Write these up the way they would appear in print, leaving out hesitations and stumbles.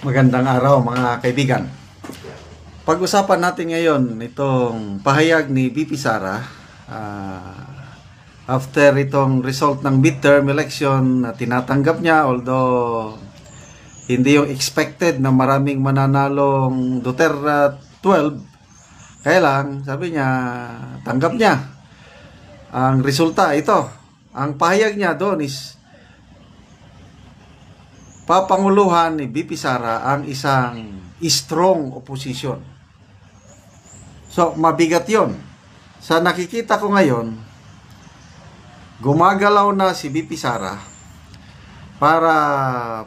Magandang araw mga kaibigan. Pag-usapan natin ngayon itong pahayag ni VP Sara after itong result ng midterm election na tinatanggap niya, although hindi yung expected na maraming mananalong Duterte 12. Kaya lang, sabi niya, tanggap niya ang resulta. Ito, ang pahayag niya doon is papanguluhan ni VP Sara ang isang strong opposition. So, mabigat yon. Sa nakikita ko ngayon, gumagalaw na si VP Sara para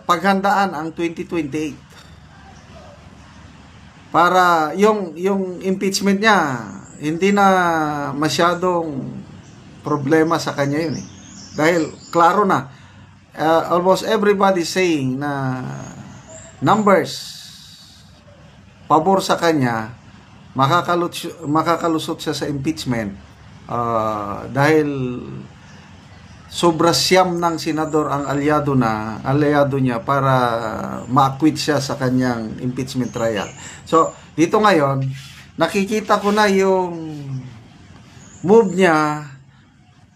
paghandaan ang 2028. Para yung impeachment niya, hindi na masyadong problema sa kanya yun eh. Dahil klaro na, almost everybody saying na numbers pabor sa kanya, makakalusot siya sa impeachment dahil sobra siyam ng senador ang aliado niya para ma-acquit siya sa kanyang impeachment trial. So, dito ngayon, nakikita ko na yung move niya,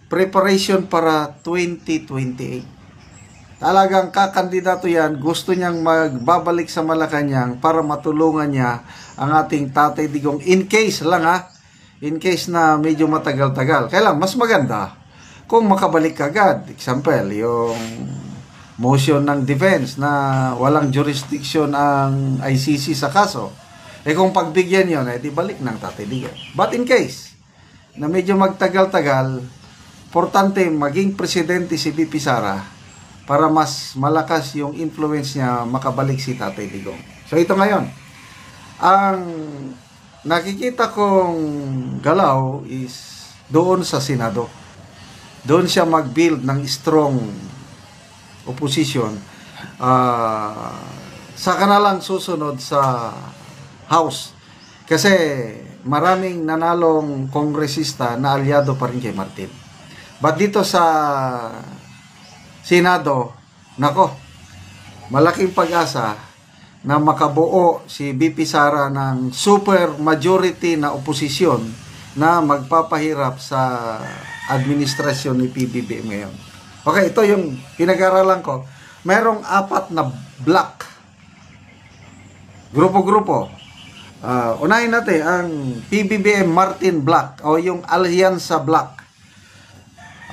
preparation para 2028. Talagang kakandidato yan, gusto niyang magbabalik sa Malacanang para matulungan niya ang ating Tatay Digong in case na medyo matagal-tagal. Kaya lang, mas maganda kung makabalik agad. Example, yung motion ng defense na walang jurisdiction ang ICC sa kaso. Kung pagbigyan yun, di balik ng Tatay Digong. But in case na medyo magtagal-tagal, importante maging presidente si VP Sara para mas malakas yung influence niya makabalik si Tatay Digong. So ito ngayon, ang nakikita kong galaw is doon sa Senado. Doon siya mag-build ng strong opposition. Saka na lang susunod sa House. Kasi maraming nanalong kongresista na aliado pa rin kay Martin. But dito sa Senado, nako, malaking pag-asa na makabuo si VP Sara ng super majority na oposisyon na magpapahirap sa administrasyon ni PBBM ngayon. Okay, ito yung pinag-aralan ko. Merong 4 na block. Grupo-grupo. Unahin natin ang PBBM Martin Block o yung Alyansa Block.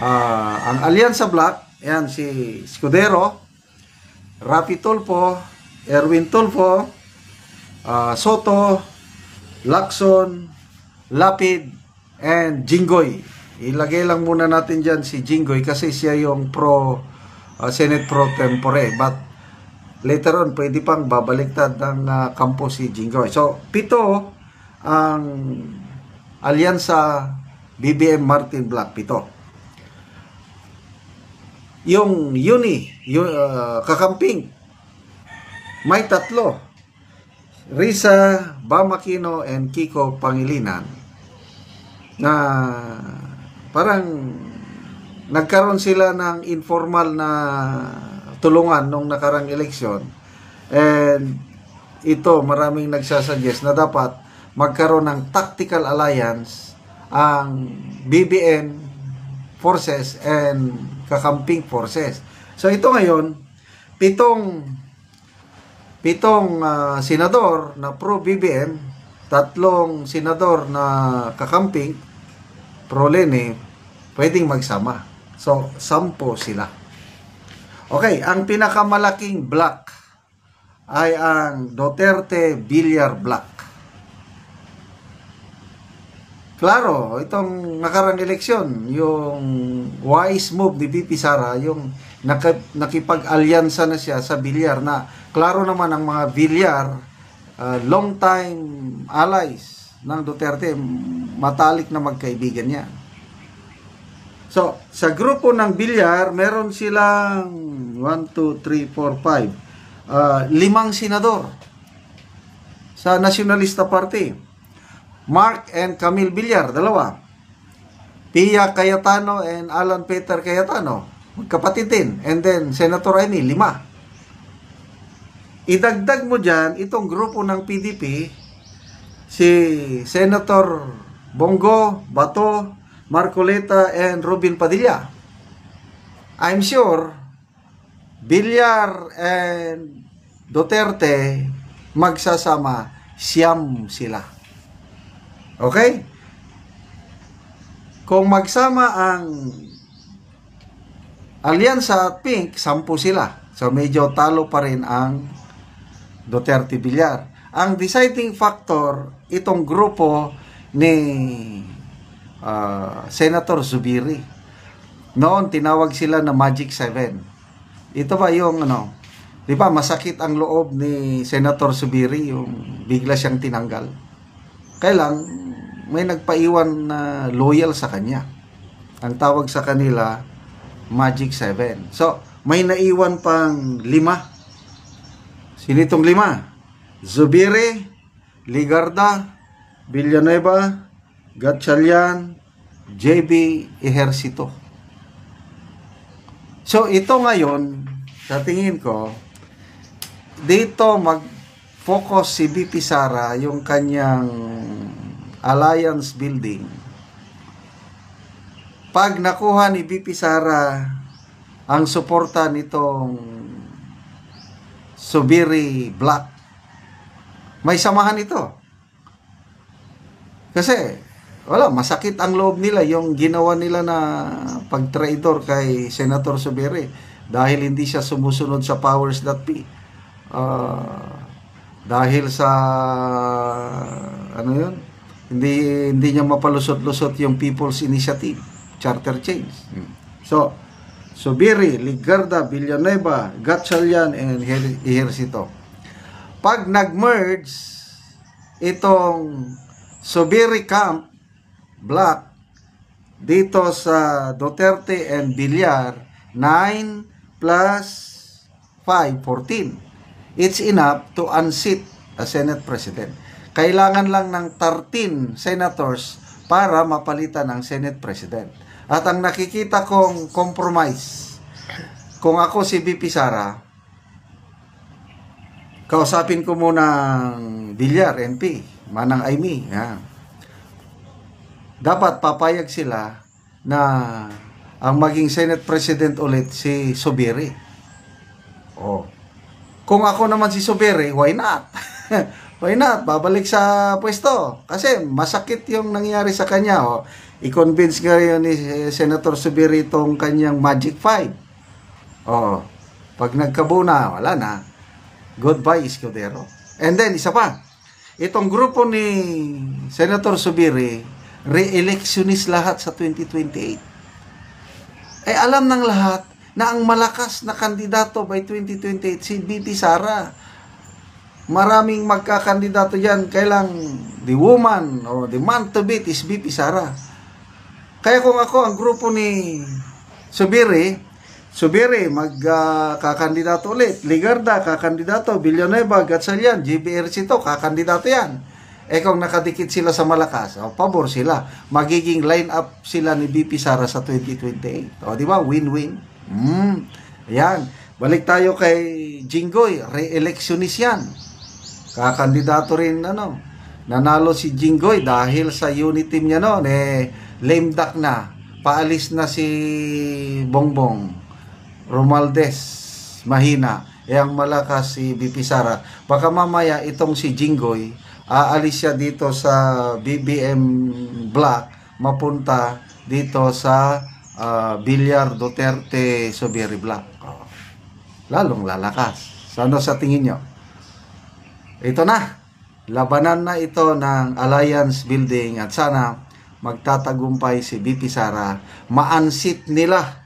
Ang Alyansa Block, yan si Escudero, Rafi Tulfo, Erwin Tulfo, Soto, Lacson, Lapid, and Jinggoy. Ilagay lang muna natin dyan si Jinggoy kasi siya yung Senate pro tempore. But later on, pwede pang babaliktad ng kampo si Jinggoy. So, 7 ang Alyansa BBM Martin Block, 7. Yung kakamping, may 3. Risa, Bam Aquino, and Kiko Pangilinan na parang nagkaroon sila ng informal na tulungan nung nakarang eleksyon. And ito, maraming nagsasuggest na dapat magkaroon ng tactical alliance ang BBM forces and kakamping forces. So ito ngayon, 7 senador na pro-BBM, 3 senador na kakamping pro-Lene, pwedeng magsama. So 10 sila. Okay, ang pinakamalaking block ay ang Duterte Villar Block. Klaro, itong nakarang eleksyon, yung wise move ni VP Sara, yung nakipag-alyansa na siya sa Villar na klaro naman ang mga Villar, long time allies ng Duterte, matalik na magkaibigan niya. So, sa grupo ng Villar, meron silang 1, 2, 3, 4, 5, 5 senador sa Nacionalista Party. Mark and Camille Villar, 2. Pia Cayetano and Alan Peter Cayetano, magkapatid din. And then Senator Amy, 5. idagdag mo dyan itong grupo ng PDP, si Senator Bongo, Bato, Marcoleta, and Robin Padilla. I'm sure Villar and Duterte magsasama, siyam sila. Okay? Kung magsama ang Alyansa at Pink, 10 sila. So medyo talo pa rin ang Duterte Villar. Ang deciding factor, itong grupo ni Senator Zubiri. Noon, tinawag sila na Magic 7. Ito ba yung di ba masakit ang loob ni Senator Zubiri yung bigla siyang tinanggal. Kailang may nagpaiwan na loyal sa kanya. Ang tawag sa kanila, Magic 7. So, may naiwan pang 5. Sino itong 5? Zubiri, Ligarda, Villanueva, Gatchalian, JB Ejercito. So, ito ngayon, sa tingin ko, dito mag-focus si BP Sara, yung kanyang alliance building. Pag nakuha ni BP Sara ang suporta nitong Zubiri Black, may samahan ito. Kasi, masakit ang loob nila yung ginawa nila na pag-traidor kay Senator Zubiri dahil hindi siya sumusunod sa powers that be. Dahil sa hindi niya mapalusot-lusot yung People's Initiative, charter change. So, Zubiri, Ligarda, Villanueva, Gatchalian, and Ejercito. Pag nag-merge itong Zubiri Camp Black dito sa Duterte and Villar, 9 plus 5, 14. It's enough to unseat a Senate President. Kailangan lang ng 13 senators para mapalitan ang Senate President. At ang nakikita kong compromise, kung ako si BP Sara, kausapin ko muna ang Villar, NP, Manang Aimee. Dapat papayag sila na ang maging Senate President ulit si Zubiri. Kung ako naman si Zubiri, why not? Why not? Babalik sa pwesto. Kasi masakit yung nangyari sa kanya. I-convince ngayon ni Senator Zubiri itong kanyang Magic 5. Pag nagkabuna, wala na. Goodbye, Escudero. And then, isa pa. Itong grupo ni Senator Zubiri, re-electionist lahat sa 2028. Alam ng lahat na ang malakas na kandidato by 2028 si BP Sara. Maraming magkakandidato yan. Kailang the woman or the man to beat is BP Sara. Kaya kung ako ang grupo ni Zubiri magkakandidato ulit. Ligarda, kakandidato. Villanueva, Gatchalian, JB Ejercito, kakandidato yan. Kung nakadikit sila sa malakas, pabor sila. Magiging line-up sila ni BP Sara sa 2028. Di ba? Win-win. Ayan. Balik tayo kay Jinggoy. Re-electionist yan. Kakandidato rin, nanalo si Jinggoy dahil sa unit team niya noon, lame duck na. Paalis na si Bongbong. Romualdez, mahina. Ang malakas si BP Sara. Baka mamaya itong si Jinggoy, aalis siya dito sa BBM Black, mapunta dito sa Villar, Duterte, Zubiri Black. Lalong lalakas. Ano sa tingin nyo? Ito na. Labanan na ito ng alliance building at sana magtatagumpay si BP Sara. Ma-unseat nila.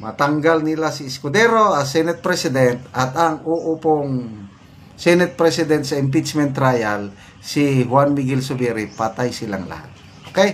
Matanggal nila si Escudero as Senate President at ang uupong Senate President sa impeachment trial, si Juan Miguel Zubiri, patay silang lahat. Okay?